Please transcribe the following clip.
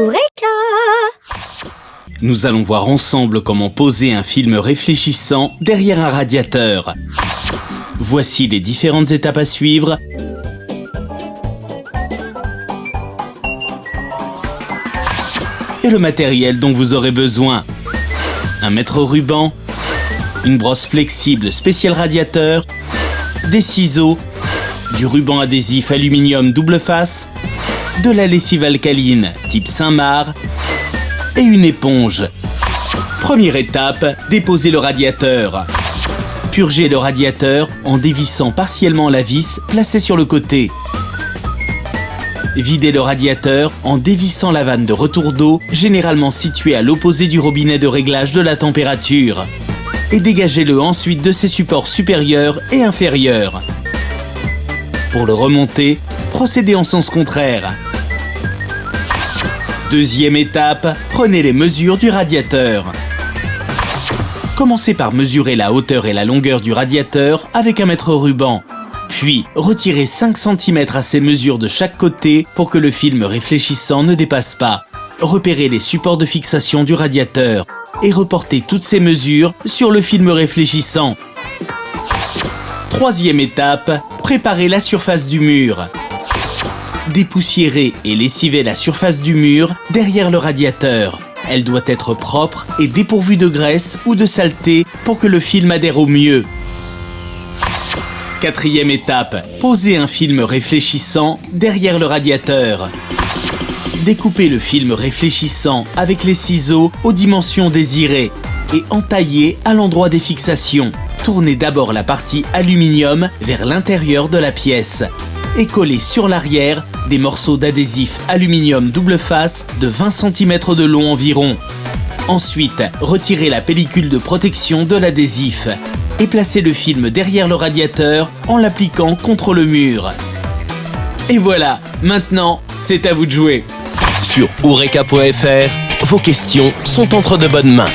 Eureka! Nous allons voir ensemble comment poser un film réfléchissant derrière un radiateur. Voici les différentes étapes à suivre. Et le matériel dont vous aurez besoin. Un mètre ruban, une brosse flexible spéciale radiateur, des ciseaux, du ruban adhésif aluminium double face, de la lessive alcaline type Saint-Marc et une éponge. Première étape, déposer le radiateur. Purgez le radiateur en dévissant partiellement la vis placée sur le côté. Videz le radiateur en dévissant la vanne de retour d'eau, généralement située à l'opposé du robinet de réglage de la température. Et dégagez-le ensuite de ses supports supérieurs et inférieurs. Pour le remonter, procédez en sens contraire. Deuxième étape, prenez les mesures du radiateur. Commencez par mesurer la hauteur et la longueur du radiateur avec un mètre ruban. Puis, retirez 5 cm à ces mesures de chaque côté pour que le film réfléchissant ne dépasse pas. Repérez les supports de fixation du radiateur et reportez toutes ces mesures sur le film réfléchissant. Troisième étape, préparez la surface du mur. Dépoussiérez et lessivez la surface du mur derrière le radiateur. Elle doit être propre et dépourvue de graisse ou de saleté pour que le film adhère au mieux. Quatrième étape, posez un film réfléchissant derrière le radiateur. Découpez le film réfléchissant avec les ciseaux aux dimensions désirées et entaillez à l'endroit des fixations. Tournez d'abord la partie aluminium vers l'intérieur de la pièce et collez sur l'arrière des morceaux d'adhésif aluminium double face de 20 cm de long environ. Ensuite, retirez la pellicule de protection de l'adhésif et placez le film derrière le radiateur en l'appliquant contre le mur. Et voilà, maintenant, c'est à vous de jouer. Sur Eureka.fr, vos questions sont entre de bonnes mains.